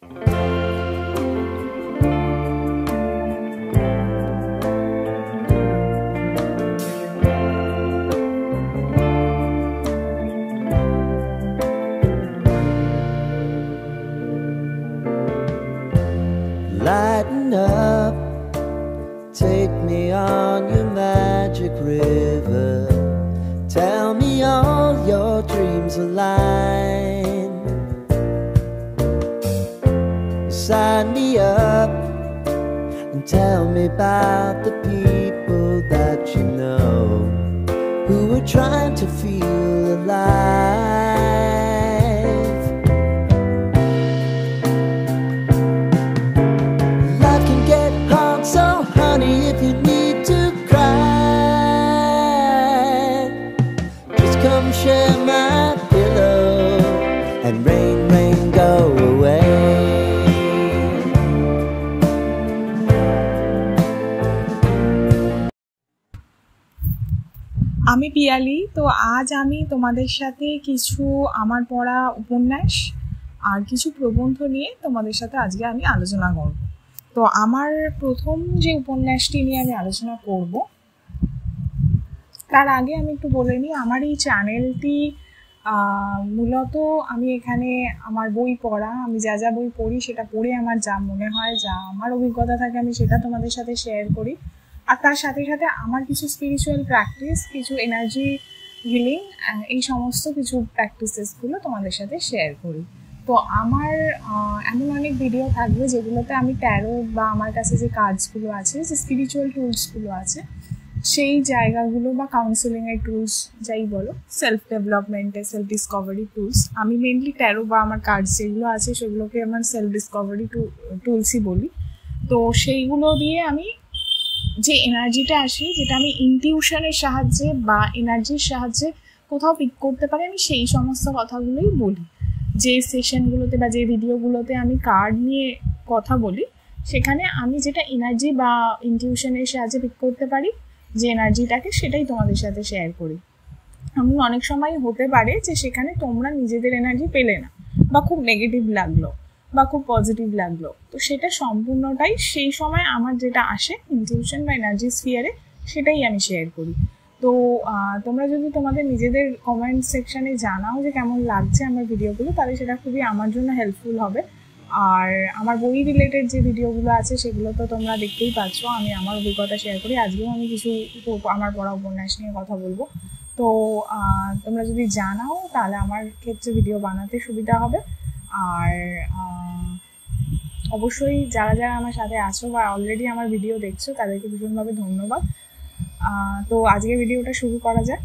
Lighten up, take me on your magic river. Tell me all your dreams align. Sign me up and tell me about the people that you know who are trying to feel alive. Life can get hard, so honey, if you need to cry, just come share my pillow and rain, rain, go away. আমি পিয়ালি। তো আজ আমি তোমাদের সাথে কিছু আমার পড়া উপন্যাস আর কিছু প্রবন্ধ নিয়ে তোমাদের সাথে আজকে আমি আলোচনা করব। তো আমার প্রথম যে উপন্যাসটি নিয়ে আমি আলোচনা করব তার আগে আমি একটু বলে নিই, আমার এই চ্যানেলটি মূলত আমি এখানে আমার বই পড়া, আমি যা যা বই পড়ি সেটা পড়ে আমার যা মনে হয়, যা আমার অভিজ্ঞতা থাকে আমি সেটা তোমাদের সাথে শেয়ার করি। আর তার সাথে সাথে আমার কিছু স্পিরিচুয়াল প্র্যাকটিস, কিছু এনার্জি হিলিং, এই সমস্ত কিছু প্র্যাকটিসেসগুলো তোমাদের সাথে শেয়ার করি। তো আমার এমন অনেক ভিডিও থাকবে যেগুলোতে আমি ট্যারো বা আমার কাছে যে কার্ডসগুলো আছে, যে স্পিরিচুয়াল টুলসগুলো আছে সেই জায়গাগুলো বা কাউন্সেলিংয়ের টুলস যাই বলো, সেলফ ডেভেলপমেন্টের, সেলফ ডিসকভারি টুলস, আমি মেনলি ট্যারো বা আমার কার্ডস যেগুলো আছে সেগুলোকে আমার সেলফ ডিসকভারি টুলসই বলি। তো সেইগুলো দিয়ে আমি যে এনার্জিটা আসে, যেটা আমি ইনটিউশনের সাহায্যে বা এনার্জির সাহায্যে কোথাও পিক করতে পারি, আমি সেই সমস্ত কথাগুলোই বলি। যে সেশনগুলোতে বা যে ভিডিওগুলোতে আমি কার্ড নিয়ে কথা বলি সেখানে আমি যেটা এনার্জি বা ইনটিউশনের সাহায্যে পিক করতে পারি, যে এনার্জিটাকে, সেটাই তোমাদের সাথে শেয়ার করি। এমন অনেক সময় হতে পারে যে সেখানে তোমরা নিজেদের এনার্জি পেলে না, বা খুব নেগেটিভ লাগলো বা খুব পজিটিভ লাগলো, তো সেটা সম্পূর্ণটাই সেই সময় আমার যেটা আসে ইনটিউশন বা এনার্জি স্ফিয়ারে, সেটাই আমি শেয়ার করি। তো তোমরা যদি তোমাদের নিজেদের কমেন্ট সেকশানে জানাও যে কেমন লাগছে আমার ভিডিওগুলো, তাহলে সেটা খুবই আমার জন্য হেল্পফুল হবে। আর আমার বই রিলেটেড যে ভিডিওগুলো আছে সেগুলো তো তোমরা দেখতেই পাচ্ছ, আমি আমার অভিজ্ঞতা শেয়ার করি। আজকেও আমি কিছু আমার পড়া উপন্যাস নিয়ে কথা বলবো। তো তোমরা যদি জানাও তাহলে আমার ক্ষেত্রে ভিডিও বানাতে সুবিধা হবে। আর অবশ্যই যারা যারা আমার সাথে আছো বা অলরেডি আমার ভিডিও দেখছো তাদেরকে ভীষণভাবে ধন্যবাদ। তো আজকের ভিডিওটা শুরু করা যায়।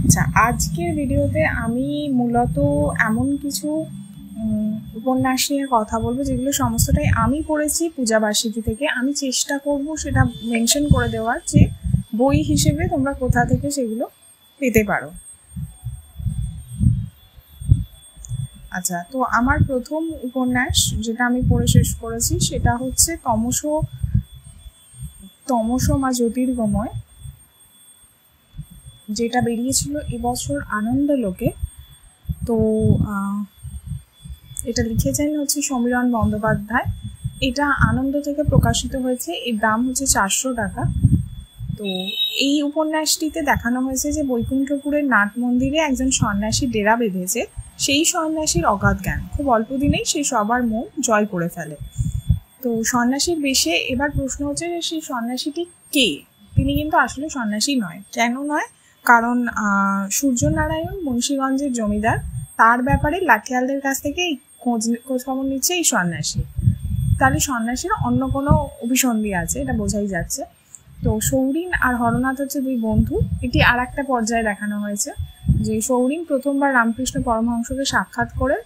আচ্ছা, আজকের ভিডিওতে আমি মূলত এমন কিছু উপন্যাস নিয়ে কথা বলবো যেগুলো সমস্তটাই আমি পড়েছি পূজাবার্ষিকী থেকে। আমি চেষ্টা করব সেটা মেনশন করে দেওয়ার যে বই হিসেবে তোমরা কোথা থেকে সেগুলো পেতে পারো। আচ্ছা, তো আমার প্রথম উপন্যাস যেটা আমি পড়ে শেষ করেছি সেটা হচ্ছে তমসো মা জ্যোতির্গময়, যেটা বেরিয়েছিল এবছর আনন্দলোকে। তো এটা লিখেছেন হচ্ছে সমীরণ বন্দ্যোপাধ্যায়। এটা আনন্দ থেকে প্রকাশিত হয়েছে, এর দাম হচ্ছে 400 টাকা। তো এই উপন্যাসটিতে দেখানো হয়েছে যে বৈকুণ্ঠপুরের নাট মন্দিরে একজন সন্ন্যাসী ডেরা বেঁধেছে। সেই সন্ন্যাসীর অগাধ জ্ঞান খুব অল্প দিনেই সে সবার মন জয় করে ফেলে। তো সন্ন্যাসীর বেশে এবার প্রশ্ন হচ্ছে যে সেই সন্ন্যাসীটি কে? তিনি কিন্তু আসলে সন্ন্যাসী নয়। কেন নয়? কারণ সূর্যনারায়ণ মুন্সিগঞ্জের জমিদার, তার ব্যাপারে লাঠিয়ালদের কাছ থেকে খোঁজ খবর নিচ্ছে এই সন্ন্যাসী। তাহলে সন্ন্যাসীর অন্য কোনো অভিসন্ধি আছে, এটা বোঝাই যাচ্ছে। তো সৌরিন আর হরনাথ হচ্ছে দুই বন্ধু। এটি আর একটা পর্যায়ে দেখানো হয়েছে যে সৌরিন প্রথমবার রামকৃষ্ণ পরমহংসকে সাক্ষাৎ করে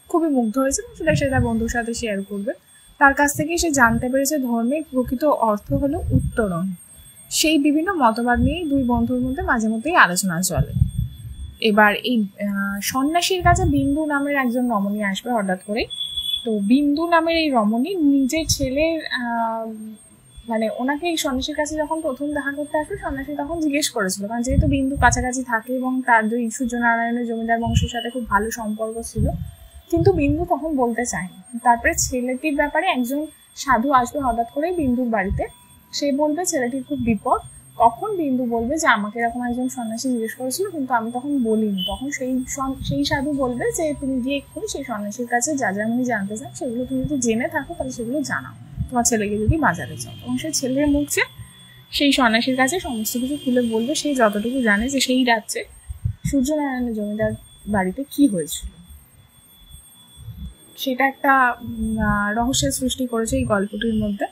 খুবই মুগ্ধ হয়েছে এবং সে তার বন্ধুর সাথে শেয়ার করবে। তার কাছ থেকে সে জানতে পেরেছে ধর্মের প্রকৃত অর্থ হলো উত্তরণ। সেই বিভিন্ন মতবাদ নিয়েই দুই বন্ধুর মধ্যে মাঝে মধ্যেই আলোচনা চলে। এবার এই সন্ন্যাসীর কাছে বিন্দু নামের একজন রমণী আসবে হঠাৎ করে। তো বিন্দু নামের এই রমণী নিজের ছেলের মানে ওনাকে এই সন্ন্যাসীর কাছে যখন প্রথম দেখা করতে আসবে, সন্ন্যাসী তখন জিজ্ঞেস করেছিল, কারণ যেহেতু বিন্দু কাছাকাছি থাকে এবং তার দুই সূর্যনারায়ণের জমিদার বংশের সাথে খুব ভালো সম্পর্ক ছিল, কিন্তু বিন্দু তখন বলতে চায়নি। তারপরে ছেলেটির ব্যাপারে একজন সাধু আসবে হঠাৎ করেই বিন্দুর বাড়িতে, সে বলবে ছেলেটির খুব বিপদ। তখন বিন্দু বলবে যে আমাকে এরকম একজন সন্ন্যাসী জিজ্ঞেস করেছিল, কিন্তু আমি তখন বলিনি। তখন সেই সাধু বলবে যে তুমি গিয়ে এক্ষুনি সেই সন্ন্যাসীর কাছে যা যা আমি জানতে চান সেগুলো তুমি যদি জেনে থাকো তাহলে সেগুলো জানাও, তোমার ছেলেকে যদি বাজারে যাও। এবং সেই ছেলের মুখে সেই সন্ন্যাসীর কাছে সমস্ত কিছু খুলে বলবে, সেই যতটুকু জানে যে সেই রাত্রে সূর্যনারায়ণের জমিদার বাড়িতে কি হয়েছিল। সেটা একটা রহস্যের সৃষ্টি করেছে এই গল্পটির মধ্যে।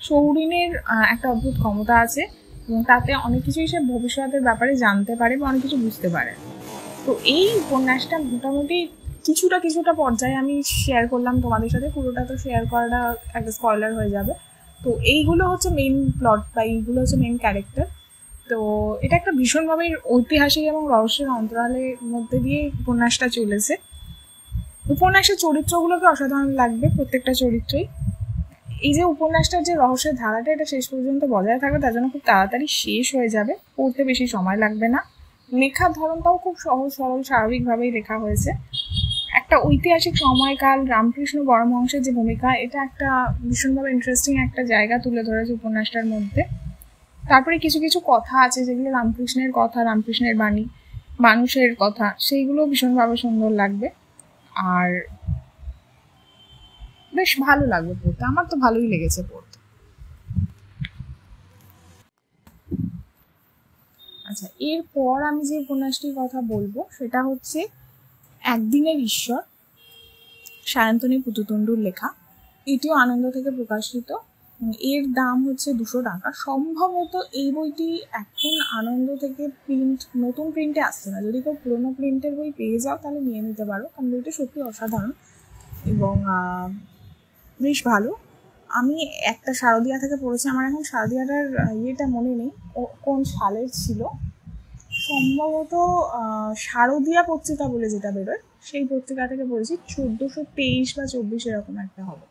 সৌরিনের একটা অদ্ভুত ক্ষমতা আছে এবং তাতে অনেক কিছুই সে ভবিষ্যতের ব্যাপারে জানতে পারে বা অনেক কিছু বুঝতে পারে। তো এই উপন্যাসটা মোটামুটি কিছুটা পর্যায়ে আমি শেয়ার করলাম তোমাদের সাথে, পুরোটা তো শেয়ার করাটা একটা স্পয়লার হয়ে যাবে। তো এইগুলো হচ্ছে মেইন প্লট বা এইগুলো হচ্ছে মেইন ক্যারেক্টার। তো এটা একটা ভীষণভাবে ঐতিহাসিক এবং রহস্যের অন্তরালের মধ্যে দিয়ে উপন্যাসটা চলেছে। উপন্যাসের চরিত্রগুলোকে অসাধারণ লাগবে, প্রত্যেকটা চরিত্রই। এই যে উপন্যাসটার যে রহস্যের ধারাটা এটা শেষ পর্যন্ত বজায় থাকবে, তার জন্য খুব তাড়াতাড়ি শেষ হয়ে যাবে, পড়তে বেশি সময় লাগবে না। লেখার ধরনটাও খুব সহজ সরল স্বাভাবিকভাবেই লেখা হয়েছে। একটা ঐতিহাসিক সময়কাল, রামকৃষ্ণ পরমহংসের যে ভূমিকা, এটা একটা ভীষণভাবে ইন্টারেস্টিং একটা জায়গা তুলে ধরেছে উপন্যাসটার মধ্যে। তারপরে কিছু কিছু কথা আছে যেগুলো রামকৃষ্ণের কথা, রামকৃষ্ণের বাণী, মানুষের কথা, সেইগুলো ভীষণভাবে সুন্দর লাগবে আর বেশ ভালো লাগবে পড়তে। আমার তো ভালোই লেগেছে পড়তে। আচ্ছা, এরপর আমি যে উপন্যাসটির কথা বলবো সেটা হচ্ছে একদিনের ঈশ্বর, সায়ন্তনী পুতুতুণ্ডুর লেখা। এটিও আনন্দ থেকে প্রকাশিত। এর দাম হচ্ছে 200 টাকা। সম্ভবত এই বইটি এখন আনন্দ থেকে নতুন প্রিন্টে আসছে না। যদি কেউ পুরোনো প্রিন্টের বই পেয়ে যাও তাহলে নিয়ে নিতে পারো, কারণ বইটা সত্যি অসাধারণ এবং বেশ ভালো। আমি একটা শারদিয়া থেকে পড়েছি, আমার এখন শারদিয়াটার ইয়েটা মনে নেই কোন সালের ছিল, সম্ভবত শারদিয়া পত্রিকা বলে যেটা বেরোয় সেই পত্রিকা থেকে পড়েছি। 1423 বা 24 এরকম একটা হবে,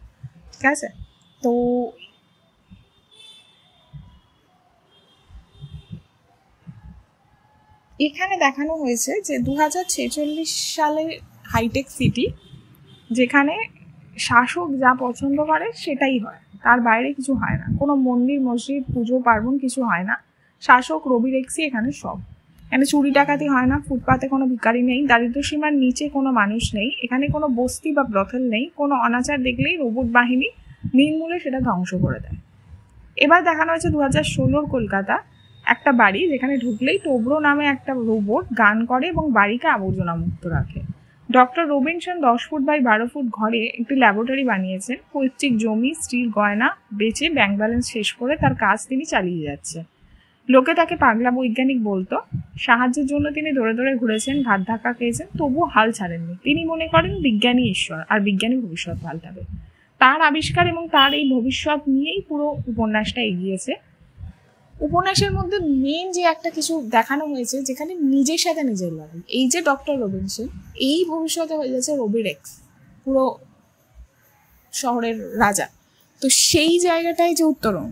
ঠিক আছে। তো এখানে দেখানো হয়েছে যে 2046 সালে হাইটেক সিটি, যেখানে শাসক যা পছন্দ করে সেটাই হয়, তার বাইরে কিছু হয় না। কোনো মন্দির মসজিদ পুজো পার্বণ কিছু হয় না। শাসক রবি রেক্সি এখানে সব। এখানে চুরি ডাকাতি হয় না, ফুটপাতে কোনো ভিখারি নেই, দারিদ্র সীমার নিচে কোনো মানুষ নেই, এখানে কোনো বস্তি বা ব্রথেল নেই। কোনো অনাচার দেখলেই রোবট বাহিনী নির্মূলে সেটা ধ্বংস করে দেয়। এবার দেখানো হয়েছে 2016 কলকাতা, একটা বাড়ি যেখানে ঢুকলেই টোবরো নামে একটা রোবট গান করে এবং বাড়িকে আবর্জনা মুক্ত রাখে। Doctor Robinson 10 foot by 12 foot ঘরে একটি ল্যাবরেটরি বানিয়েছেন। পৈতৃক জমি, স্ত্রীর গয়না বেচে ব্যাংক ব্যালেন্স শেষ করে তার কাজ তিনি চালিয়ে যাচ্ছেন। লোকে তাকে পাগলা বৈজ্ঞানিক বলতো। সাহায্যের জন্য তিনি দৌড়ে দৌড়ে ঘুরেছেন, ঘাত ধাক্কা খেয়েছেন, তবুও হাল ছাড়েননি। তিনি মনে করেন বিজ্ঞানী ঈশ্বর আর বিজ্ঞানী ভবিষ্যৎ পাল্টাবে। তার আবিষ্কার এবং তার এই ভবিষ্যৎ নিয়েই পুরো উপন্যাসটা এগিয়েছে। উপন্যাসের মধ্যে মেন যে একটা কিছু দেখানো হয়েছে যেখানে নিজের সাথে নিজের লড়াই। এই যে ডক্টর রবিনসন, এই ভবিষ্যতে হয়ে যাচ্ছে রবি রেক্স, পুরো শহরের রাজা। তো সেই জায়গাটাই যে উত্তরণ,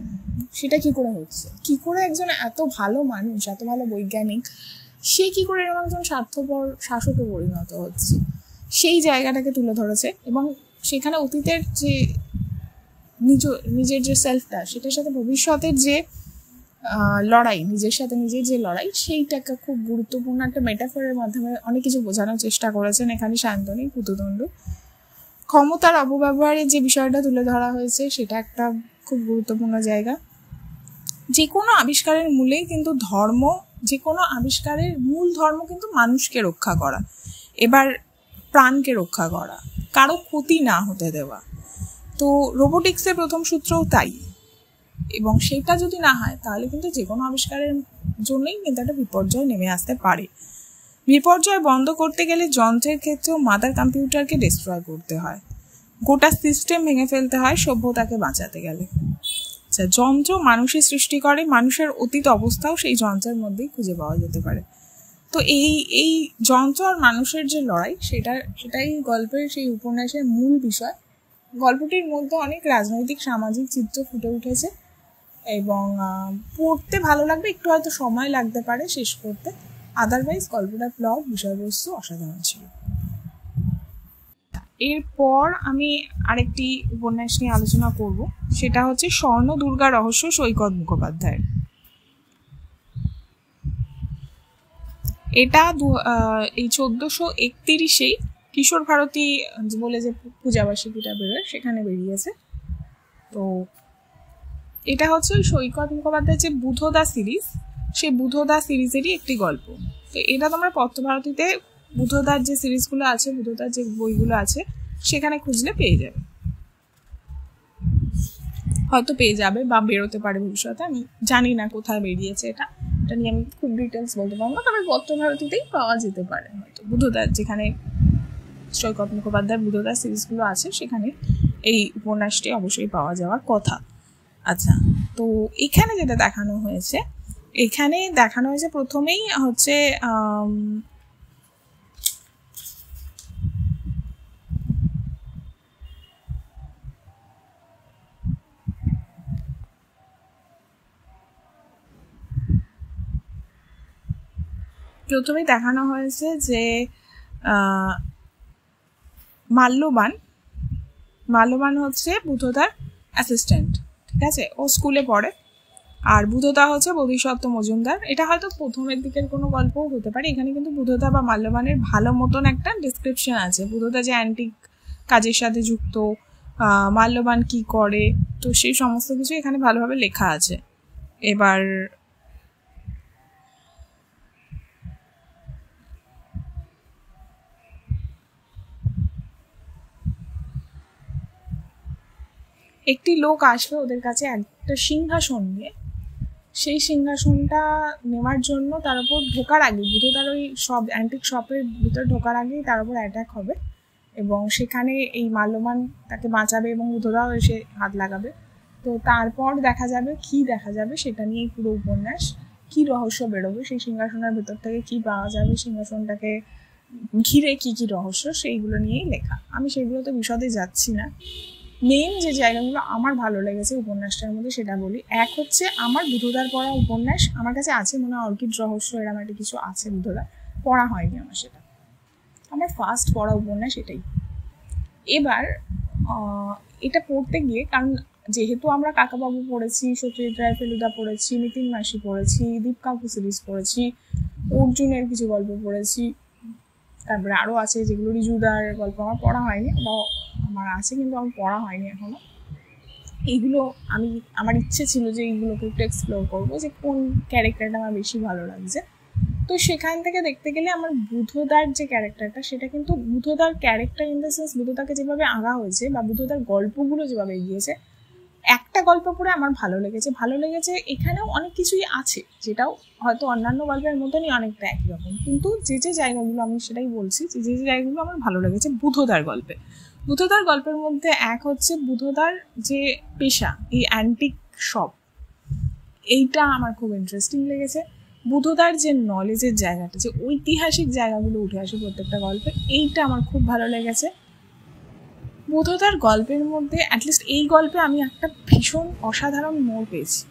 সেটা কি করে হচ্ছে, কি করে একজন এত ভালো মানুষ, এত ভালো বৈজ্ঞানিক, সে কি করে এরকম একজন স্বার্থপর শাসকে পরিণত হচ্ছে, সেই জায়গাটাকে তুলে ধরেছে। এবং সেখানে অতীতের যে নিজের যে সেলফটা, সেটার সাথে ভবিষ্যতের যে লড়াই, নিজের সাথে নিজের যে লড়াই, সেইটাকে খুব গুরুত্বপূর্ণ একটা মেটাফরের মাধ্যমে অনেক কিছু বোঝানোর চেষ্টা করেছেন এখানে সায়ন্তনী পুতুতুণ্ডু। ক্ষমতার অপব্যবহারের যে বিষয়টা তুলে ধরা হয়েছে সেটা একটা খুব গুরুত্বপূর্ণ জায়গা। যে কোনো আবিষ্কারের মূলেই কিন্তু ধর্ম, যে কোনো আবিষ্কারের মূল ধর্ম কিন্তু মানুষকে রক্ষা করা, এবার প্রাণকে রক্ষা করা, কারো ক্ষতি না হতে দেওয়া। তো রোবোটিক্সের প্রথম সূত্রও তাই, এবং সেটা যদি না হয় তাহলে কিন্তু যে কোনো আবিষ্কারের জন্যই কিন্তু একটা বিপর্যয় নেমে আসতে পারে। বিপর্যয় বন্ধ করতে গেলে যন্ত্রের ক্ষেত্রেও মাদার কম্পিউটারকে ডিস্ট্রয় করতে হয়, গোটা সিস্টেম ভেঙে ফেলতে হয় সভ্যতাকে বাঁচাতে গেলে। আচ্ছা, যন্ত্র মানুষই সৃষ্টি করে, মানুষের অতীত অবস্থাও সেই যন্ত্রের মধ্যেই খুঁজে পাওয়া যেতে পারে। তো এই যন্ত্র আর মানুষের যে লড়াই, সেটাই গল্পের, সেই উপন্যাসের মূল বিষয়। গল্পটির মধ্যে অনেক রাজনৈতিক সামাজিক চিত্র ফুটে উঠেছে এবং পড়তে ভালো লাগবে, একটু হয়তো সময় লাগতে পারে শেষ করতে। আদারওয়াইজ গল্পটার প্লট, বিষয়বস্তু অসাধারণ ছিল। এরপর আমি আরেকটি উপন্যাস নিয়ে আলোচনা করব, সেটা হচ্ছে স্বর্ণ দুর্গা রহস্য সৈকত মুখোপাধ্যায়ের। এটা এই 1431 কিশোর ভারতী বলে যে পূজাবার্ষিকীটা বেরোয় সেখানে বেরিয়েছে। তো এটা হচ্ছে ওই সৈকত মুখোপাধ্যায়ের যে বুধদা সিরিজ, সেই বুধদা সিরিজেরই একটি গল্প। তো এটা তোমরা পত্রভারতীতে বুধদার যে সিরিজগুলো আছে, বুধদার যে বইগুলো আছে সেখানে খুঁজলে পেয়ে যাবে, হয়তো পেয়ে যাবে বা বেরোতে পারে ভবিষ্যতে, আমি জানি না কোথায় বেরিয়েছে। এটা নিয়ে আমি খুব ডিটেলস বলতে পারবো না, তবে পত্রভারতীতেই পাওয়া যেতে পারে হয়তো। বুধদার যেখানে সৈকত মুখোপাধ্যায়ের বুধদার সিরিজগুলো আছে সেখানে এই উপন্যাসটি অবশ্যই পাওয়া যাওয়ার কথা। আচ্ছা, তো এখানে যেটা দেখানো হয়েছে, প্রথমেই হচ্ছে যে মাল্যবান হচ্ছে বুধদার অ্যাসিস্ট্যান্ট, ঠিক আছে, ও স্কুলে পড়ে। আর বুধদা হচ্ছে বোধিসত্ত্ব মজুমদার। এটা হয়তো প্রথমের দিকের কোনো গল্পও হতে পারে। এখানে কিন্তু বুধদা বা মাল্যবানের ভালো মতন একটা ডিসক্রিপশন আছে, বুধদা যে অ্যান্টিক কাজের সাথে যুক্ত, মাল্যবান কি করে, তো সেই সমস্ত কিছু এখানে ভালোভাবে লেখা আছে। এবার একটি লোক আসবে ওদের কাছে একটা সিংহাসন নিয়ে। সেই সিংহাসনটা নেওয়ার জন্য তার উপর ঢোকার আগে, বুধদার ওই সব অ্যান্টিক শপের ভিতর ঢোকার আগেই তার উপর অ্যাটাক হবে এবং সেখানে এই মাল্যবান তাকে বাঁচাবে এবং বুধদাও এসে হাত লাগাবে। তো তারপর দেখা যাবে সেটা নিয়েই পুরো উপন্যাস। কি রহস্য বেরোবে সেই সিংহাসনের ভেতর থেকে, কি পাওয়া যাবে সিংহাসনটাকে ঘিরে, কি কি রহস্য, সেইগুলো নিয়েই লেখা। আমি সেইগুলোতে বিশদে যাচ্ছি না। মেইন যে জায়গাগুলো আমার ভালো লেগেছে উপন্যাসটার মধ্যে সেটা বলি। এক হচ্ছে আমার বুধদার পড়া উপন্যাস আমার কাছে আছে, মনে হয় অর্কিড রহস্য এরকম একটা কিছু আছে, বুধদার পড়া হয়নি আমার, সেটা আমার ফার্স্ট পড়া উপন্যাস এটাই। এবার এটা পড়তে গিয়ে, কারণ যেহেতু আমরা কাকাবাবু পড়েছি, সত্যজিৎ রায় ফেলুদা পড়েছি, নিতিন মাসি পড়েছি, দীপ কাকু সিরিজ পড়েছি, অর্জুনের কিছু গল্প পড়েছি, তারপরে আরও আছে যেগুলো রিজুদার গল্প আমার পড়া হয়নি, বা আমার আছে কিন্তু আমার পড়া হয়নি এখনো। এইগুলো আমার ইচ্ছে ছিল যে এইগুলোকে একটু এক্সপ্লোর করবো, যে কোন ক্যারেক্টারটা আমার বেশি ভালো লাগছে। তো সেখান থেকে দেখতে গেলে আমার বুধদার যে ক্যারেক্টারটা, সেটা কিন্তু বুধদার ক্যারেক্টার ইন দ্য সেন্স বুধদাকে যেভাবে আঁকা হয়েছে বা বুধদার গল্পগুলো যেভাবে এগিয়েছে, একটা গল্প পড়ে আমার ভালো লেগেছে। এখানেও অনেক কিছুই আছে যেটাও হয়তো অন্যান্য গল্পের মতনই অনেকটা একই রকম, কিন্তু যে জায়গাগুলো আমি সেটাই বলছি, যে জায়গাগুলো আমার ভালো লেগেছে বুধদার গল্পের মধ্যে এক হচ্ছে বুধদার যে পেশা, এই অ্যান্টিক শপ, এইটা আমার খুব ইন্টারেস্টিং লেগেছে। বুধদার যে নলেজের জায়গাটা, যে ঐতিহাসিক জায়গাগুলো উঠে আসে প্রত্যেকটা গল্পে, এইটা আমার খুব ভালো লেগেছে। বুধদার গল্পের মধ্যে অ্যাটলিস্ট এই গল্পে আমি একটা ভীষণ অসাধারণ মোড় পেয়েছি,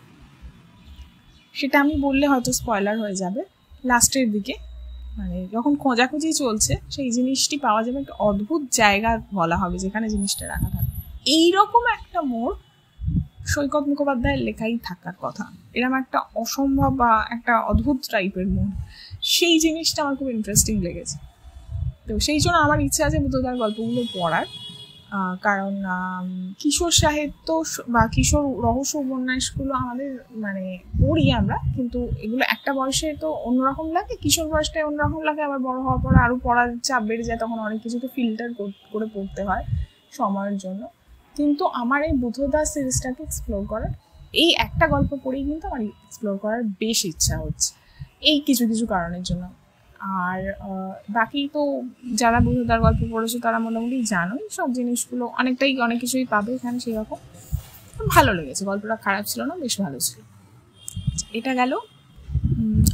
সেটা আমি বললে হয়তো স্পয়লার হয়ে যাবে। লাস্টের দিকে মানে যখন খোঁজাখুঁজি চলছে, সেই জিনিসটি পাওয়া যাবে একটা অদ্ভুত জায়গা বলা হবে যেখানে জিনিসটা রাখা থাকবে। এইরকম একটা মোড় সৈকত মুখোপাধ্যায়ের লেখাই থাকার কথা, এরকম একটা অসম্ভব বা একটা অদ্ভুত টাইপের মোড়, সেই জিনিসটা আমার খুব ইন্টারেস্টিং লেগেছে। তো সেই জন্য আমার ইচ্ছা আছে বুধদার গল্পগুলো পড়ার, কারণ কিশোর সাহিত্য বা কিশোর রহস্য উপন্যাসগুলো আমাদের মানে পড়ি আমরা, কিন্তু এগুলো একটা বয়সে তো অন্যরকম লাগে, কিশোর বয়সটায় অন্যরকম লাগে, আবার বড় হওয়ার পরে আরও পড়ার চাপ বেড়ে যায়, তখন অনেক কিছু তো ফিল্টার করে পড়তে হয় সময়ের জন্য। কিন্তু আমার এই বুধদা সিরিজটাকে এক্সপ্লোর করার, এই একটা গল্প পড়েই কিন্তু আমার এক্সপ্লোর করার বেশ ইচ্ছা হচ্ছে, এই কিছু কারণের জন্য। আর বাকি তো যারা বুধদার গল্প পড়েছে তারা মোটামুটি জানোই সব জিনিসগুলো, অনেক কিছুই পাবে এখানে, সেরকম ভালো লেগেছে, গল্পটা খারাপ ছিল না, বেশ ভালো ছিল। এটা গেল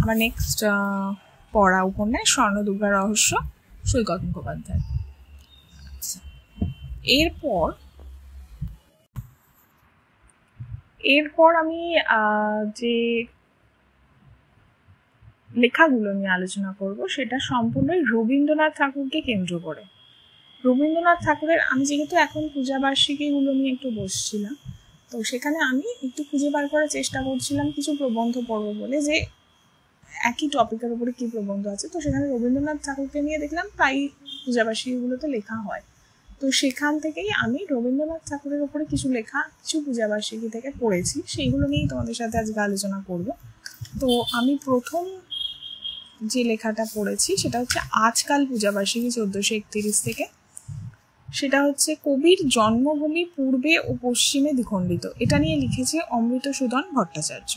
আমার নেক্সট পড়া উপন্যাস স্বর্ণ দুর্গা রহস্য সৈকত মুখোপাধ্যায়। আচ্ছা, এরপর আমি যে লেখাগুলো নিয়ে আলোচনা করব সেটা সম্পূর্ণই রবীন্দ্রনাথ ঠাকুরকে কেন্দ্র করে। রবীন্দ্রনাথ ঠাকুরের, আমি যেহেতু এখন পূজাবার্ষিকীগুলো নিয়ে একটু বসছিলাম, তো সেখানে আমি একটু খুঁজে বার করার চেষ্টা করছিলাম কিছু প্রবন্ধ পড়বো বলে, যে একই টপিকের উপরে কী প্রবন্ধ আছে। তো সেখানে রবীন্দ্রনাথ ঠাকুরকে নিয়ে দেখলাম প্রায় পূজাবার্ষিকীগুলোতে লেখা হয়। তো সেখান থেকেই আমি রবীন্দ্রনাথ ঠাকুরের উপরে কিছু লেখা কিছু পূজাবার্ষিকী থেকে পড়েছি, সেইগুলো নিয়েই তোমাদের সাথে আজকে আলোচনা করব। তো আমি প্রথম যে লেখাটা পড়েছি সেটা হচ্ছে আজকাল পূজাবার্ষিকী 1431 থেকে। সেটা হচ্ছে কবির জন্মভূমি পূর্বে ও পশ্চিমে দ্বিখণ্ডিত। এটা নিয়ে লিখেছে অমৃতসূদন ভট্টাচার্য।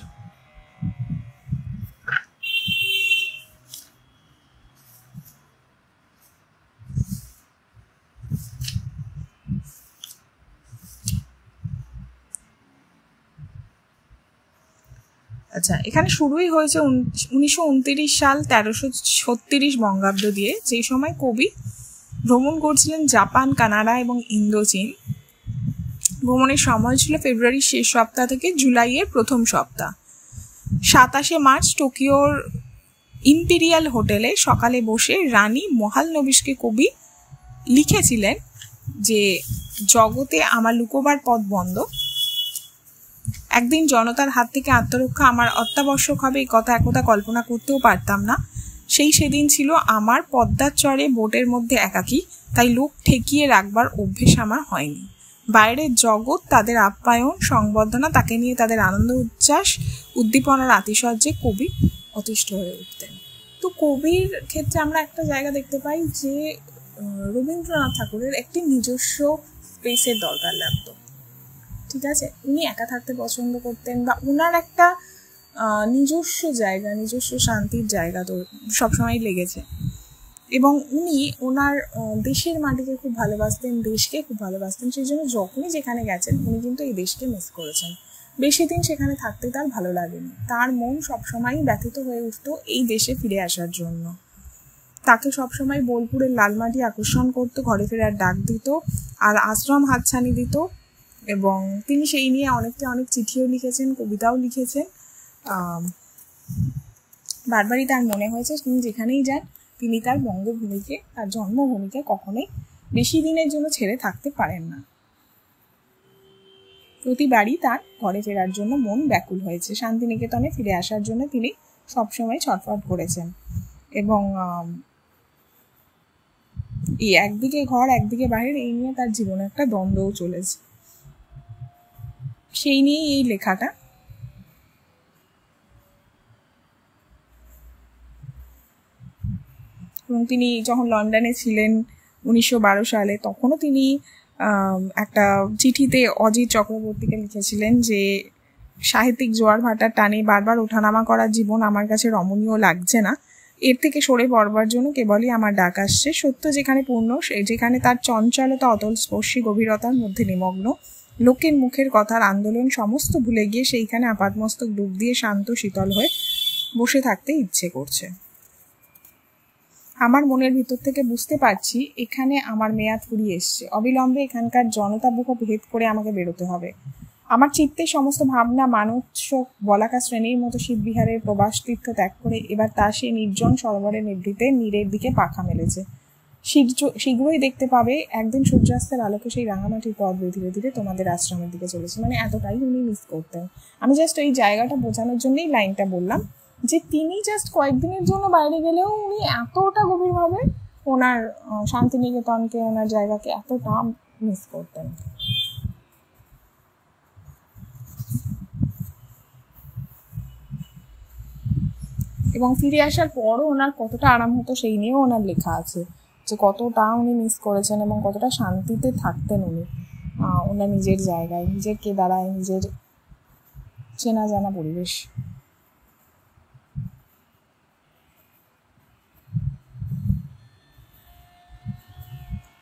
আচ্ছা, এখানে শুরুই হয়েছে 1929 সাল 1336 বঙ্গাব্দ দিয়ে, যেই সময় কবি ভ্রমণ করছিলেন জাপান, কানাডা এবং ইন্দোচীন। ভ্রমণের সময় ছিল ফেব্রুয়ারির শেষ সপ্তাহ থেকে জুলাইয়ের প্রথম সপ্তাহ। 27শে মার্চ টোকিওর ইম্পিরিয়াল হোটেলে সকালে বসে রানী মহালনবিশকে কবি লিখেছিলেন যে জগতে আমার লুকোবার পথ বন্ধ, একদিন জনতার হাত থেকে আত্মরক্ষা আমার অত্যাবশ্যক হবে, এই কথা একদা কল্পনা করতেও পারতাম না। সেদিন ছিল আমার পদ্মার চরে বোটের মধ্যে একাকী, তাই লোক ঠেকিয়ে রাখবার অভ্যেস আমার হয়নি। বাইরের জগৎ, তাদের আপ্যায়ন, সংবর্ধনা, তাকে নিয়ে তাদের আনন্দ উচ্ছ্বাস উদ্দীপনার আতিশয্যে কবি অতিষ্ঠ হয়ে উঠতেন। তো কবির ক্ষেত্রে আমরা একটা জায়গা দেখতে পাই যে রবীন্দ্রনাথ ঠাকুরের একটি নিজস্ব স্পেসের দরকার লাগতো। ঠিক আছে, উনি একা থাকতে পছন্দ করতেন, বা ওনার একটা নিজস্ব জায়গা, নিজস্ব শান্তির জায়গা তো সবসময় লেগেছে। এবং উনি ওনার দেশের মাটিকে খুব ভালোবাসতেন, দেশকে খুব ভালোবাসতেন। সেই জন্য যখনই যেখানে গেছেন উনি কিন্তু এই দেশকে মিস করেছেন। বেশি দিন সেখানে থাকতে তার ভালো লাগেনি। তার মন সবসময়ই ব্যথিত হয়ে উঠত এই দেশে ফিরে আসার জন্য। তাকে সবসময় বোলপুরের লালমাটি আকর্ষণ করতো, ঘরে ফেরার ডাক দিত আর আশ্রম হাতছানি দিত। এবং তিনি সেই নিয়ে অনেক চিঠিও লিখেছেন, কবিতাও লিখেছেন। বারবারই তার মনে হয়েছে তিনি যেখানেই যান তিনি তার বঙ্গভূমিকে, তার জন্মভূমিকে কখনোই বেশি দিনের জন্য ছেড়ে থাকতে পারেন না। প্রতিবারই তার ঘরে ফেরার জন্য মন ব্যাকুল হয়েছে। শান্তিনিকেতনে ফিরে আসার জন্য তিনি সবসময় ছটফট করেছেন। এবং এই একদিকে ঘর একদিকে বাহির, এই নিয়ে তার জীবনে একটা দ্বন্দ্বও চলেছে। সেই নিয়েই এই লেখাটা। এবং তিনি যখন লন্ডনে ছিলেন 1912 সালে, তখনও তিনি একটা চিঠিতে অজিত চক্রবর্তীকে লিখেছিলেন যে সাহিত্যিক জোয়ার ভাটার টানে বারবার ওঠানামা করার জীবন আমার কাছে রমণীয় লাগছে না। এর থেকে সরে পড়বার জন্য কেবলই আমার ডাক আসছে। সত্য যেখানে পূর্ণ, যেখানে তার চঞ্চলতা অতল স্পর্শী গভীরতার মধ্যে নিমগ্ন, লোকের মুখের কথার আন্দোলন সমস্ত ভুলে গিয়ে সেইখানে আপাতমস্তক ডুব দিয়ে শান্ত শীতল হয়ে বসে থাকতে ইচ্ছে করছে। আমার মনের ভিতর থেকে বুঝতে পারছি এখানে আমার মেয়াদ ফুরিয়ে এসছে। অবিলম্বে এখানকার জনতাবুহ ভেদ করে আমাকে বেরোতে হবে। আমার চিত্তের সমস্ত ভাবনা মানসক বলাকা শ্রেণীর মতো শীতবিহারের প্রবাস তীর্থ ত্যাগ করে এবার তা সেই নির্জন সরোবরের নিভৃতে নীরের দিকে পাখা মেলেছে। শীঘ্রই দেখতে পাবে একদিন সূর্যাস্তের আলোকে সেই রাঙামাটির পথ ধীরে ধীরে তোমাদের আশ্রমের দিকে চলেছে। মানে এতটাই উনি মিস করতেন। আমি জাস্ট এই জায়গাটা বোঝানোর জন্যই লাইনটা বললাম যে তিনি জাস্ট কয়েকদিনের জন্য বাইরে গেলেও উনি এতটা গভীরভাবে ওনার শান্তিনিকেতনকে, ওনার জায়গাকে এতটা মিস করতেন। এবং ফিরে আসার পরও ওনার কতটা আরাম হতো সেই নিয়েও ওনার লেখা আছে, যে কতটা উনি মিস করেছেন এবং কতটা শান্তিতে থাকতেন উনি ওনার নিজের জায়গায়, নিজের কেদারায়, নিজের চেনা জানা পরিবেশ।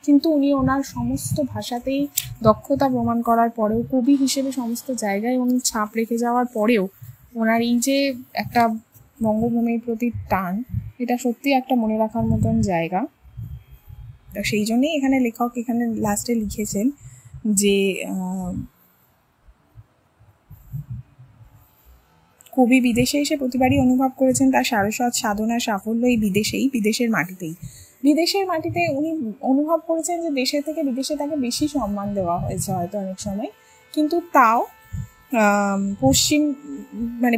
কিন্তু উনি ওনার সমস্ত ভাষাতেই দক্ষতা প্রমাণ করার পরেও, কবি হিসেবে সমস্ত জায়গায় উনি ছাপ রেখে যাওয়ার পরেও ওনার এই যে একটা বঙ্গভূমির প্রতি টান, এটা সত্যি একটা মনে রাখার মতন জায়গা। তো সেই জন্যই এখানে লেখক এখানে লাস্টে লিখেছেন যে কবি বিদেশে এসে প্রতিবারই অনুভব করেছেন তার সারস্বত সাধনার সাফল্য এই বিদেশের মাটিতেই। বিদেশের মাটিতে উনি অনুভব করেছেন যে দেশে থেকে বিদেশে তাকে বেশি সম্মান দেওয়া হয়েছে হয়তো অনেক সময়, কিন্তু তাও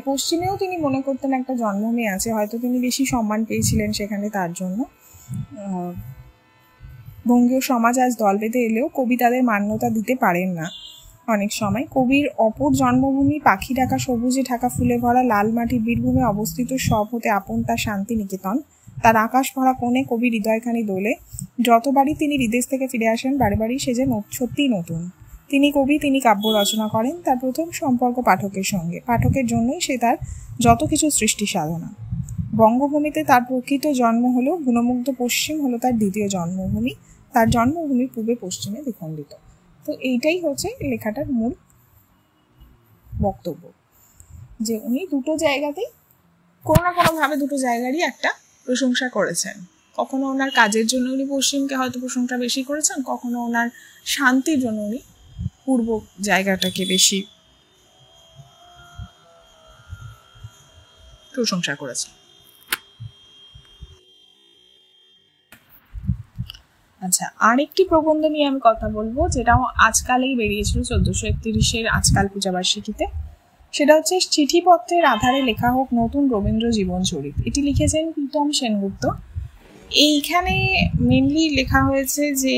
পশ্চিমেও তিনি মনে করতেন একটা জন্মভূমি আছে, হয়তো তিনি বেশি সম্মান পেয়েছিলেন সেখানে তার জন্য। বঙ্গীয় সমাজ আজ দল বেঁধে এলেও কবি তাদের মান্যতা দিতে পারেন না। অনেক সময় কবির অপর জন্মভূমি পাখি ঢাকা সবুজে ঢাকা ফুলে ভরা লাল মাটির বীরভূমে অবস্থিত সব হতে আপন তার শান্তি নিকেতন। তার আকাশ ভরা কোণে কবির হৃদয়খানি দোলে। যতবারই তিনি বিদেশ থেকে ফিরে আসেন বারে বারই সে যে সত্যিই নতুন। তিনি কবি, তিনি কাব্য রচনা করেন। তার প্রথম সম্পর্ক পাঠকের সঙ্গে, পাঠকের জন্যই সে তার যত কিছু সৃষ্টি সাধনা। বঙ্গভূমিতে তার প্রকৃত জন্ম হলো, গুণমুগ্ধ পশ্চিম হলো তার দ্বিতীয় জন্মভূমি। তার জন্মভূমি পূর্বে পশ্চিমে দ্বিখণ্ডিত। তো এইটাই হচ্ছে লেখাটার মূল বক্তব্য, যে উনি দুটো জায়গাতেই কোনো না কোনোভাবে দুটো জায়গারই একটা প্রশংসা করেছেন। কখনো ওনার কাজের জন্য উনি পশ্চিমকে হয়তো প্রশংসা বেশি করেছেন, কখনো ওনার শান্তির জন্য উনি পূর্ব জায়গাটাকে বেশি প্রশংসা করেছেন। আচ্ছা, আরেকটি প্রবন্ধ নিয়ে আমি কথা বলবো, যেটাও আজকালেই বেরিয়েছিল 1431 আজকাল পূজাবার্ষিকীতে। সেটা হচ্ছে চিঠিপত্রের আধারে লেখা হোক নতুন রবীন্দ্র জীবনচরিত। এটি লিখেছেন প্রীতম সেনগুপ্ত। এইখানে মেনলি লেখা হয়েছে যে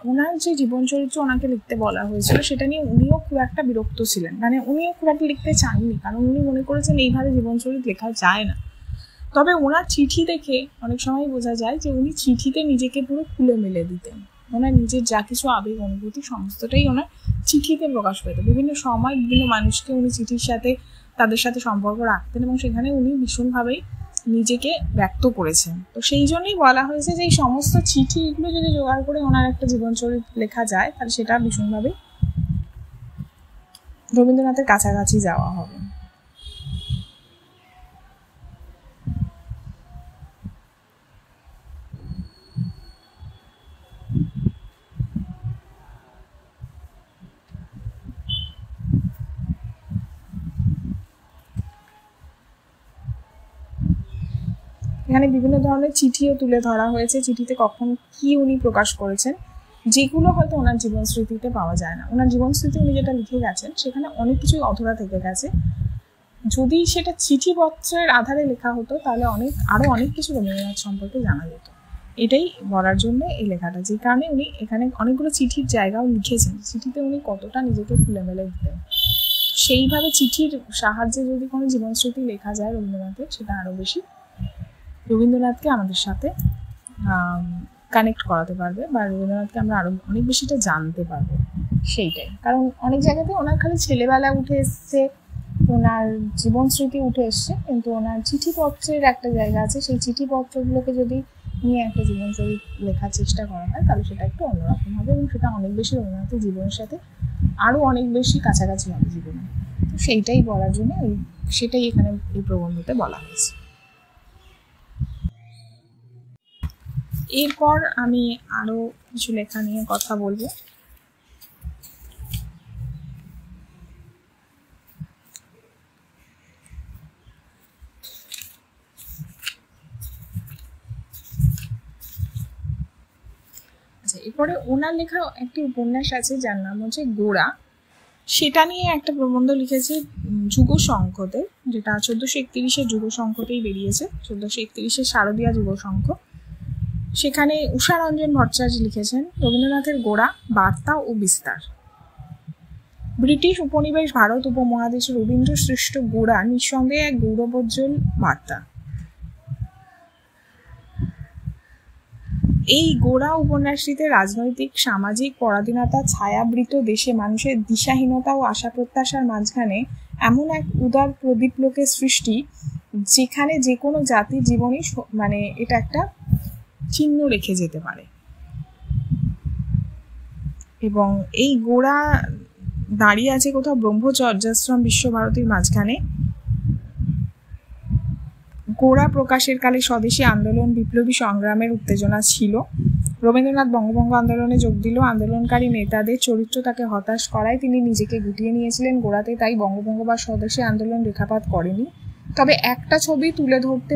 ওনার যে জীবনচরিত্র ওনাকে লিখতে বলা হয়েছিল সেটা নিয়ে উনিও খুব একটা বিরক্ত ছিলেন, মানে উনিও খুব একটা লিখতে চাননি, কারণ উনি মনে করেছেন এইভাবে জীবনচরিত লেখা যায় না। তবে ওনার চিঠি দেখে অনেক সময় বোঝা যায় যে উনি চিঠিতে নিজেকে পুরো খুলে মেলে দিতেন। ওনার নিজের যা কিছু আবেগ অনুভূতি সমস্তটাই ওনার চিঠিতে প্রকাশ পেত। বিভিন্ন সময় বিভিন্ন মানুষকে উনি চিঠির সাথে তাদের সাথে সম্পর্ক রাখতেন এবং সেখানে উনি ভীষণভাবেই নিজেকে ব্যক্ত করেছেন। তো সেই জন্যই বলা হয়েছে যে এই সমস্ত চিঠি এগুলো যদি জোগাড় করে ওনার একটা জীবনচরিত লেখা যায় তাহলে সেটা ভীষণভাবে রবীন্দ্রনাথের কাছাকাছি যাওয়া হবে। এখানে বিভিন্ন ধরনের চিঠিও তুলে ধরা হয়েছে, চিঠিতে কখন কি উনি প্রকাশ করেছেন, যেগুলো হয়তো ওনার জীবন স্মৃতিতে পাওয়া যায় না। ওনার জীবন স্মৃতি উনি যেটা লিখে গেছেন সেখানে অনেক কিছুই অধরা থেকে গেছে। যদি সেটা চিঠিপত্রের আধারে লেখা হতো তাহলে আরো অনেক কিছু রবীন্দ্রনাথ সম্পর্কে জানা যেত। এটাই বলার জন্য এই লেখাটা, যে কারণে উনি এখানে অনেকগুলো চিঠির জায়গাও লিখেছেন, চিঠিতে উনি কতটা নিজেকে খুলে মেলে দিতেন। সেইভাবে চিঠির সাহায্যে যদি কোনো জীবন স্মৃতি লেখা যায় রবীন্দ্রনাথের, সেটা আরো বেশি রবীন্দ্রনাথকে আমাদের সাথে কানেক্ট করাতে পারবে বা রবীন্দ্রনাথকে আমরা আরো অনেক বেশিটা জানতে পারবো। সেইটাই কারণ অনেক জায়গাতে ওনার খালি ছেলেবেলা উঠে এসছে, ওনার জীবন স্মৃতি উঠে এসছে, কিন্তু ওনার চিঠিপত্রের একটা জায়গা আছে, সেই চিঠিপত্রগুলোকে যদি নিয়ে একটা জীবনচরিত লেখার চেষ্টা করা হয় তাহলে সেটা একটু অন্যরকম হবে এবং সেটা অনেক বেশি রবীন্দ্রনাথের জীবনের সাথে আরো অনেক বেশি কাছাকাছি হবে জীবনে। তো সেইটাই বলার জন্য সেটাই এখানে এই প্রবন্ধতে বলা হয়েছে। এরপর আমি আরো কিছু লেখা নিয়ে কথা বলবো। আচ্ছা, এরপরে ওনার লেখা একটি উপন্যাস আছে যার নাম হচ্ছে গোড়া। সেটা নিয়ে একটা প্রবন্ধ লিখেছে যুগ সংখ্যতে, যেটা 1431 যুগ সংখ্যতেই বেরিয়েছে, 1431 শারদীয়া যুগ সংখ্য। সেখানে উষারঞ্জন ভট্টাচার্য লিখেছেন রবীন্দ্রনাথের গোড়া, বার্তা ও বিস্তার। ব্রিটিশ উপনিবেশ ভারত উপমহাদেশে রবীন্দ্র সৃষ্ট গোড়া নিঃসন্দেহে এক গৌরবোজ্জ্বল বার্তা। এই গোড়া উপন্যাসটিতে রাজনৈতিক সামাজিক পরাধীনতা ছায়াবৃত দেশে মানুষের দিশাহীনতা ও আশা প্রত্যাশার মাঝখানে এমন এক উদার প্রদীপলোকের সৃষ্টি যেখানে যে কোনো জাতির জীবনই মানে এটা একটা চিহ্ন রেখে যেতে পারে। এবং এই গোড়া দাঁড়িয়ে আছে কোথাও ব্রহ্মচর্যাশ্রম বিশ্বভারতীর মাঝখানে। গোড়া প্রকাশের কালে স্বদেশী আন্দোলন বিপ্লবী সংগ্রামের উত্তেজনা ছিল। রবীন্দ্রনাথ বঙ্গভঙ্গ আন্দোলনে যোগ দিল। আন্দোলনকারী নেতাদের চরিত্র তাকে হতাশ করায় তিনি নিজেকে গুটিয়ে নিয়েছিলেন গোড়াতে, তাই বঙ্গভঙ্গ বা স্বদেশী আন্দোলন রেখাপাত করেনি। তবে একটা ছবি তুলে ধরতে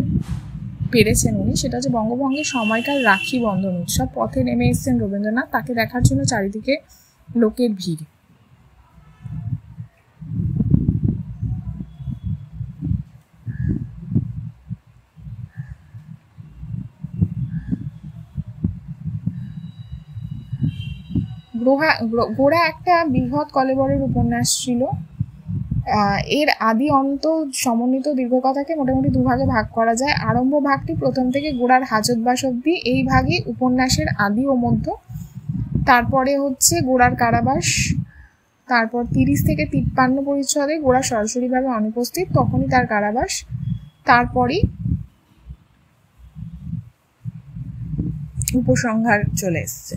পেরেছেন উনি, সেটা হচ্ছে বঙ্গভঙ্গের সময়কার রাখি বন্ধন উৎসব। পথে নেমে এসেছেন রবীন্দ্রনাথ, তাকে দেখার জন্য চারিদিকে লোকের ভিড়। গোড়া একটা বৃহৎ কলেবরের উপন্যাস ছিল। এর আদি অন্ত সমন্বিত দীর্ঘকথাকে মোটামুটি দুভাগে ভাগ করা যায়। আরম্ভ ভাগটি প্রথম থেকে গোড়ার হাজতবাস অবধি, এই ভাগে উপন্যাসের আদি ও মধ্য। তারপরে হচ্ছে গোড়ার কারাবাস, তারপর 30 থেকে 53 পরিচ্ছদে গোড়া সরাসরিভাবে অনুপস্থিত, তখনই তার কারাবাস। তারপরই উপসংহার চলে এসছে।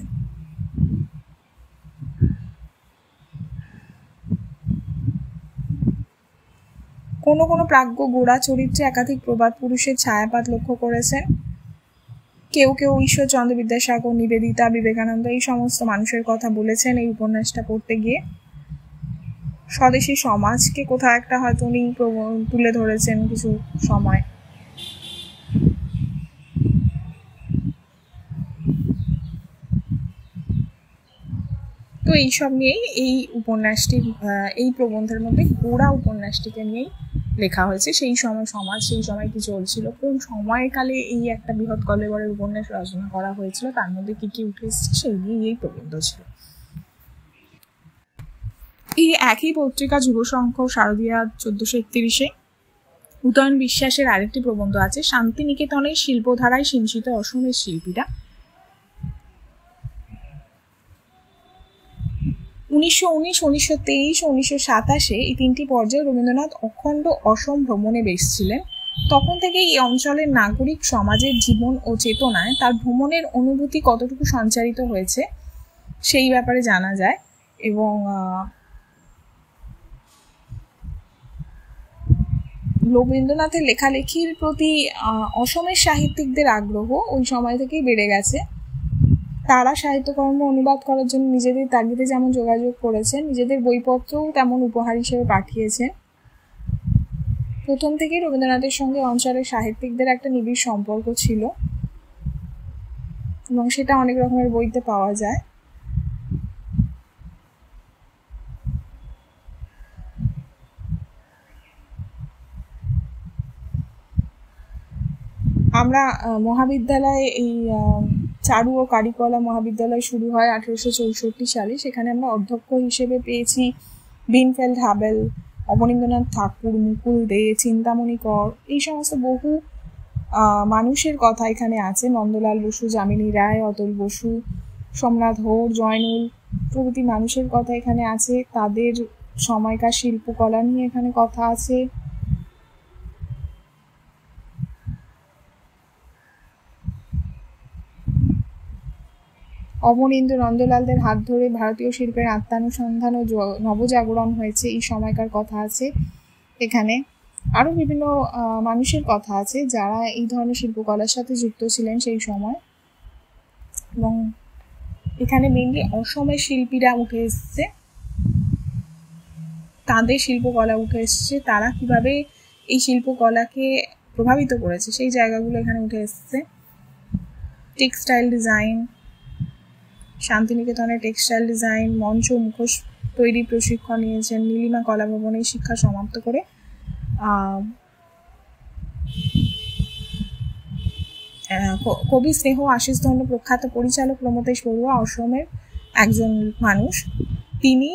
কোনো কোনো প্রাজ্ঞ গোড়া চরিত্রে একাধিক প্রবাদ পুরুষের ছায়াপাত লক্ষ্য করেছেন। কেউ কেউ ঈশ্বরচন্দ্র বিদ্যাসাগর, নিবেদিতা, বিবেকানন্দ এই সমস্ত মানুষের কথা বলেছেন এই উপন্যাসটা পড়তে গিয়ে। স্বদেশী সমাজকে কোথাও একটা হয়তো উনি তুলে ধরেছেন কিছু সময়। তো এইসব নিয়েই এই উপন্যাসটি, এই প্রবন্ধের মধ্যে গোড়া উপন্যাসটিকে নিয়েই লেখা হয়েছে। সেই সময় সমাজ, সেই সময় কি চলছিল, কোন সময়কালে এই একটা বৃহৎ কলেবরের উপন্যাস রচনা করা হয়েছিল, তার মধ্যে কি কি উঠে এসেছে সেই নিয়েই এই প্রবন্ধ ছিল। এই একই পত্রিকা যুবসংঘ শারদীয়া 1431-এ উদয়ন বিশ্বাসের আরেকটি প্রবন্ধ আছে, শান্তিনিকেতনের শিল্পধারায় সিঞ্চিত অসমের শিল্পীরা। 1919, 1923 ও 1927 এই 3টি পর্যায়ে রবীন্দ্রনাথ অখণ্ড অসম ভ্রমণে বেসছিলেন। তখন থেকেই এই অঞ্চলের নাগরিক সমাজের জীবন ও চেতনায় তার ভ্রমণের অনুভূতি কতটুকু সঞ্চারিত হয়েছে সেই ব্যাপারে জানা যায়। এবং রবীন্দ্রনাথের লেখালেখির প্রতি অসমের সাহিত্যিকদের আগ্রহ ওই সময় থেকেই বেড়ে গেছে। তারা সাহিত্যকর্ম অনুবাদ করার জন্য নিজেদের তাগিদে যেমন যোগাযোগ করেছেন, নিজেদের বইপত্রও তেমন উপহার হিসেবে পাঠিয়েছেন। প্রথম থেকেই রবীন্দ্রনাথের সঙ্গে অঞ্চলের সাহিত্যিকদের একটা নিবিড় সম্পর্ক ছিল এবং সেটা অনেক রকমের বইতে পাওয়া যায়। আমরা মহাবিদ্যালয়ে এই চারু ও কারিকলা মহাবিদ্যালয় শুরু হয় 1864 সালে। সেখানে আমরা অধ্যক্ষ হিসেবে পেয়েছি ভিনফেল্ড হাবেল, অবনীন্দ্রনাথ ঠাকুর, মুকুল দে, চিন্তামণি কর, এই সমস্ত বহু মানুষের কথা এখানে আছে। নন্দলাল বসু, যামিনী রায়, অতুল বসু, সোমনাথ হোর, জয়নুল প্রভৃতি মানুষের কথা এখানে আছে। তাদের সময়কার শিল্পকলা নিয়ে এখানে কথা আছে। অবনীন্দ্র নন্দলালদের হাত ধরে ভারতীয় শিল্পের আত্মানুসন্ধান ও নবজাগরণ হয়েছে, এই সময়কার কথা আছে এখানে। আরও বিভিন্ন মানুষের কথা আছে যারা এই ধরনের শিল্পকলার সাথে যুক্ত ছিলেন সেই সময়। এবং এখানে মেনলি অসমের শিল্পীরা উঠে এসছে, তাদের শিল্পকলা উঠে এসছে, তারা কিভাবে এই শিল্পকলাকে প্রভাবিত করেছে সেই জায়গাগুলো এখানে উঠে এসছে। টেক্সটাইল ডিজাইন, শান্তিনিকেতনের টেক্সটাইল ডিজাইন, মঞ্চ মুখোশ তৈরি প্রশিক্ষণ নিয়েছেন নীলিমা কলাভবনে শিক্ষা সমাপ্ত করে। কবি স্নেহ আশিস ধন্য প্রখ্যাত পরিচালক প্রমথেশ বড়ুয়া অসমের একজন মানুষ। তিনি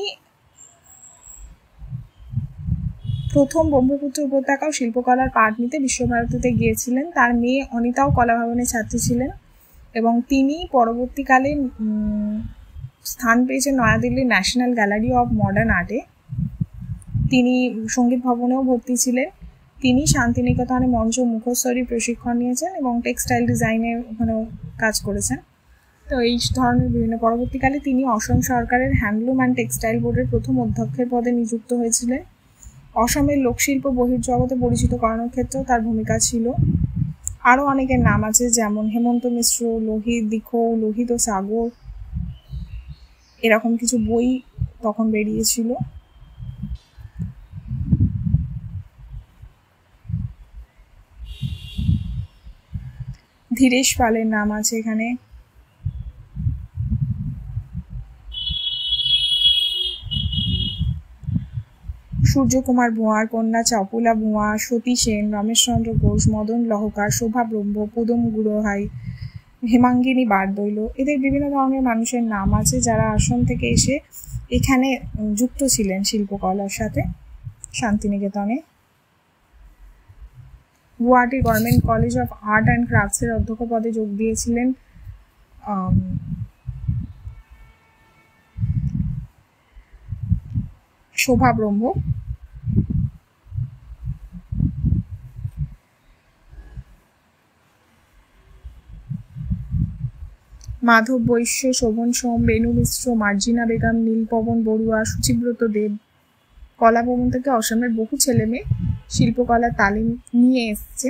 প্রথম ব্রহ্মপুত্র উপত্যকা ও শিল্পকলার পাঠ নিতে বিশ্বভারতীতে গিয়েছিলেন। তার মেয়ে অনিতাও কলাভবনের ছাত্রী ছিলেন এবং তিনি পরবর্তীকালে স্থান পেয়েছেন নয়াদিল্লির ন্যাশনাল গ্যালারি অফ মডার্ন আর্টে। তিনি সঙ্গীত ভবনেও ভর্তি ছিলেন। তিনি শান্তিনিকেতনে মঞ্চ মুখোশ তৈরির প্রশিক্ষণ নিয়েছেন এবং টেক্সটাইল ডিজাইনের ওখানেও কাজ করেছেন। তো এই ধরনের বিভিন্ন পরবর্তীকালে তিনি অসম সরকারের হ্যান্ডলুম অ্যান্ড টেক্সটাইল বোর্ডের প্রথম অধ্যক্ষের পদে নিযুক্ত হয়েছিলেন। অসমের লোকশিল্প বহির্জগতে পরিচিত করানোর ক্ষেত্রেও তার ভূমিকা ছিল। আরও অনেকের নাম আছে, যেমন হেমন্ত মিশ্র, লোহিত, দিখৌ, লোহিত ও সাগর, এরকম কিছু বই তখন বেরিয়েছিল। ধীরেশ পালের নাম আছে এখানে। সূর্যকুমার ভুঁয়ার কন্যা চপলা ভুঁয়া, সতী সেন, রমেশচন্দ্র ঘোষ, মদন লহকার, শোভা ব্রহ্ম, পুদম গুড়োহাই, হেমাঙ্গিনী বারদৈল, এদের বিভিন্ন ধরনের মানুষের নাম আছে যারা আসাম থেকে এসে এখানে যুক্ত ছিলেন শিল্পকলার সাথে শান্তিনিকেতনে। Guwahati government college of art and ক্রাফটসের অধ্যক্ষ পদে যোগ দিয়েছিলেন শোভা ব্রহ্ম। মাধব বৈশ্য, শোভন সোম, বেনু মিশ্র, মার্জিনা বেগম, নীলপবন বড়ুয়া, সুচিব্রত দেব, কলাভবন থেকে অসমের বহু ছেলে মেয়ে শিল্পকলার তালিম নিয়ে এসছে,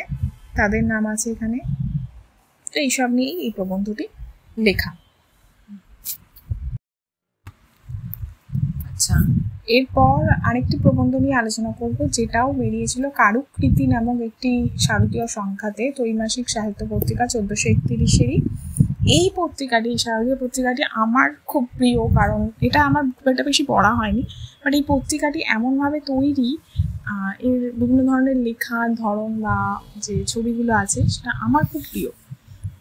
তাদের নাম আছে এখানে। তো এইসব নিয়েই এই প্রবন্ধটি লেখা। আচ্ছা, এরপর আরেকটি প্রবন্ধ নিয়ে আলোচনা করব, যেটাও বেরিয়েছিল কারুকৃতি নামক একটি শারদীয় সংখ্যাতে, ত্রৈমাসিক সাহিত্য পত্রিকা 1431-এরই। এই পত্রিকাটি, শারদীয় পত্রিকাটি আমার খুব প্রিয়, কারণ এটা আমার খুব একটা বেশি পড়া হয়নি, বাট এই পত্রিকাটি এমনভাবে তৈরি, এর বিভিন্ন ধরনের লেখার ধরন বা যে ছবিগুলো আছে সেটা আমার খুব প্রিয়।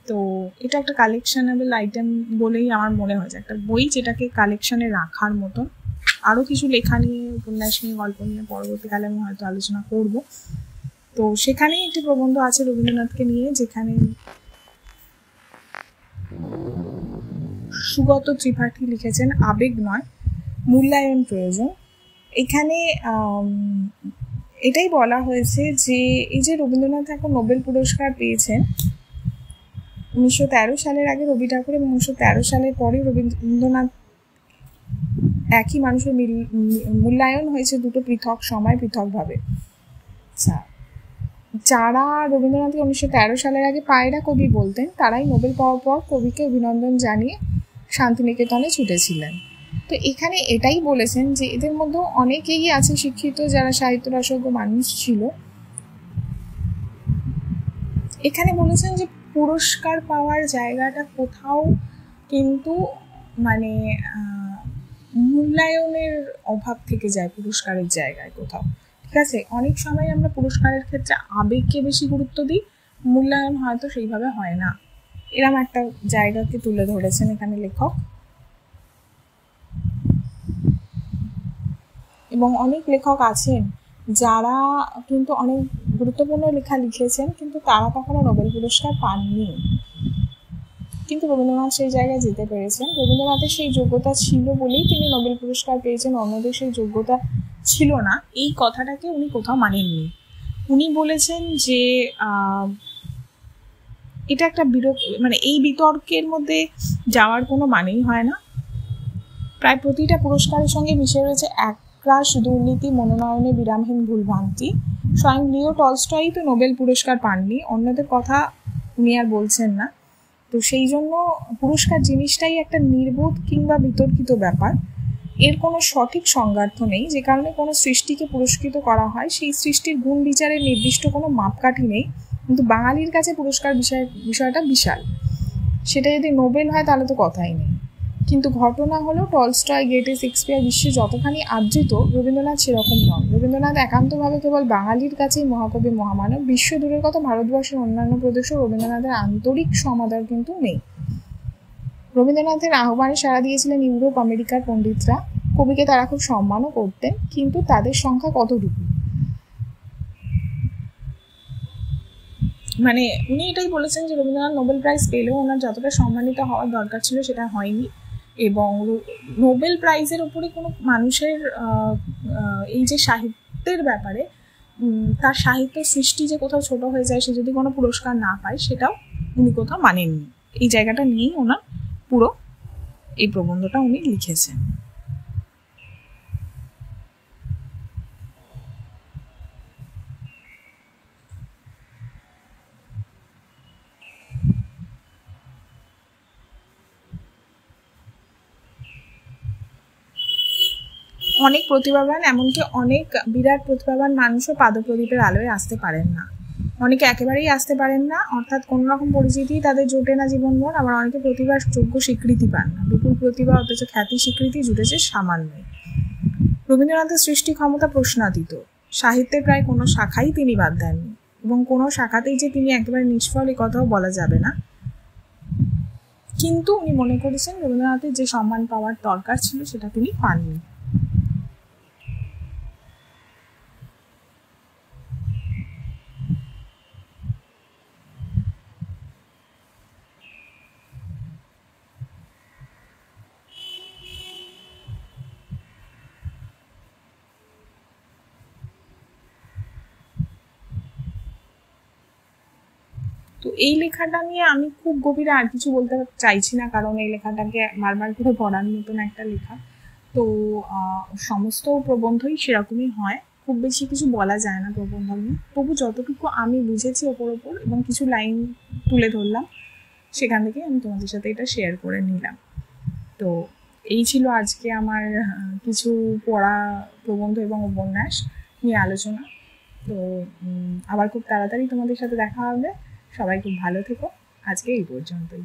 তো এটা একটা কালেকশনেবল আইটেম বলেই আমার মনে হয়, একটা বই যেটাকে কালেকশনে রাখার মতন। আরও কিছু লেখা নিয়ে, উপন্যাস নিয়ে, গল্প নিয়ে পরবর্তীকালে আমি হয়তো আলোচনা করব। তো সেখানেই একটি প্রবন্ধ আছে রবীন্দ্রনাথকে নিয়ে, যেখানে সুগত ত্রিপাঠী লিখেছেন আবেগ নয়, মূল্যায়ন প্রয়োজন। এখানে এটাই বলা হয়েছে যে এই যে রবীন্দ্রনাথ এখন নোবেল পুরস্কার পেয়েছেন 1913 সালের আগে রবি ঠাকুর, এবং 1913 সালের পরে রবীন্দ্রনাথ, একই মানুষের মূল্যায়ন হয়েছে দুটো পৃথক সময়, পৃথকভাবে। আচ্ছা, যারা রবীন্দ্রনাথকে 1913 সালের আগে পায়রা কবি বলতেন, তারাই নোবেল পাওয়ার পর কবিকে অভিনন্দন জানিয়ে শান্তিনিকেতনে ছুটেছিলেন। তো এখানে এটাই বলেছেন যে এদের মধ্যে অনেকেই আছে শিক্ষিত, যারা সাহিত্য রসজ্ঞ মানুষ ছিল। এখানে বলেছেন যে পুরস্কার পাওয়ার জায়গাটা কোথাও কিন্তু মানে মূল্যায়নের অভাব থেকে যায় পুরস্কারের জায়গায় কোথাও, ঠিক আছে? অনেক সময় আমরা পুরস্কারের ক্ষেত্রে আবেগকে বেশি গুরুত্ব দিই, মূল্যায়ন হয়তো সেইভাবে হয় না, এরম একটা জায়গাকে তুলে ধরেছেন এখানে লেখক। এবং অনেক লেখক আছেন যারা কিন্তু অনেক গুরুত্বপূর্ণ লেখা লিখেছেন, কিন্তু তারা কখনো নোবেল পুরস্কার পাননি, কিন্তু রবীন্দ্রনাথ সেই জায়গায় যেতে পেরেছেন। রবীন্দ্রনাথের সেই যোগ্যতা ছিল বলেই তিনি নোবেল পুরস্কার পেয়েছেন, অন্যদের সেই যোগ্যতা ছিল না, এই কথাটাকে উনি কোথাও মানেননি। উনি বলেছেন যে এটা একটা মানে এই বিতর্কের মধ্যে যাওয়ার কোনো মানেই হয় না। প্রায় প্রতিটা পুরস্কারের সঙ্গে মিশে রয়েছে একরাশ দুর্নীতি, মনোনয়নে বিরামহীন ভুলভ্রান্তি। স্বয়ং লিও টলস্টয় তো নোবেল পুরস্কার পাননি, অন্যদের কথা উনি আর বলছেন না। তো সেই জন্য পুরস্কার জিনিসটাই একটা নির্বোধ কিংবা বিতর্কিত ব্যাপার, এর কোনো সঠিক সংজ্ঞার্থ নেই। যে কারণে কোনো সৃষ্টিকে পুরস্কৃত করা হয়, সেই সৃষ্টির গুণ বিচারের নির্দিষ্ট কোনো মাপকাঠি নেই, কিন্তু বাঙালির কাছে পুরস্কার বিষয়টা বিশাল। সেটা যদি নোবেল হয় তাহলে তো কথাই নেই। কিন্তু ঘটনা হলো টলস্টয়, গেটে, শেক্সপিয়ার বিশ্বে যতখানি আদৃত, রবীন্দ্রনাথ সেরকম নন। রবীন্দ্রনাথ একান্তভাবে কেবল বাঙালির কাছেই মহাকবি, মহামানব। বিশ্ব দূরের কথা, ভারতবর্ষের অন্যান্য প্রদেশেও রবীন্দ্রনাথের আন্তরিক সমাদর কিন্তু নেই। রবীন্দ্রনাথের আহ্বানে সাড়া দিয়েছিলেন ইউরোপ আমেরিকার পণ্ডিতরা, কবিকে তারা খুব সম্মানও করতেন, কিন্তু তাদের সংখ্যা কতটুকু? মানে উনি এটাই বলেছেন যে রবীন্দ্রনাথ নোবেল প্রাইজ পেলেও ওনার যতটা সম্মানিত হওয়ার দরকার ছিল সেটা হয়নি, এবং নোবেল প্রাইজের উপরে কোনো মানুষের এই যে সাহিত্যের ব্যাপারে তার সাহিত্য সৃষ্টি যে কোথাও ছোট হয়ে যায়, সে যদি কোনো পুরস্কার না পায়, সেটাও উনি কোথাও মানেননি। এই জায়গাটা নিয়েই ওনার পুরো এই প্রবন্ধটা উনি লিখেছেন। অনেক প্রতিভাবান, এমনকি অনেক বিরাট প্রতিভাবান মানুষও পাদপ্রদীপের আলোয় আসতে পারেন না। অনেকে একেবারেই আসতে পারেন না, অর্থাৎ কোনো রকম পরিচিতি তাদের জোটে না জীবনভর। আবার অনেকে প্রতিভার যোগ্য স্বীকৃতি পান না, বিপুল প্রতিভা অথচ খ্যাতি স্বীকৃতি জুটেছে সামান্য। রবীন্দ্রনাথের সৃষ্টি ক্ষমতা প্রশ্নাতীত, সাহিত্যের প্রায় কোনো শাখাই তিনি বাদ দেননি, এবং কোনো শাখাতেই যে তিনি একেবারে নিষ্ফল এই কথাও বলা যাবে না। কিন্তু উনি মনে করেছেন রবীন্দ্রনাথের যে সম্মান পাওয়ার দরকার ছিল সেটা তিনি পাননি। তো এই লেখাটা নিয়ে আমি খুব গভীরে আর কিছু বলতে চাইছি না, কারণ এই লেখাটাকে বারবার করে পড়ার মতন একটা লেখা। তো সমস্ত প্রবন্ধই সেরকমই হয়, খুব বেশি কিছু বলা যায় না প্রবন্ধ নিয়ে। তবু যতটুকু আমি বুঝেছি ওপর এবং কিছু লাইন তুলে ধরলাম, সেখান থেকে আমি তোমাদের সাথে এটা শেয়ার করে নিলাম। তো এই ছিল আজকে আমার কিছু পড়া প্রবন্ধ এবং উপন্যাস নিয়ে আলোচনা। তো আবার খুব তাড়াতাড়ি তোমাদের সাথে দেখা হবে। সবাই খুব ভালো থেকো। আজকে এই পর্যন্তই।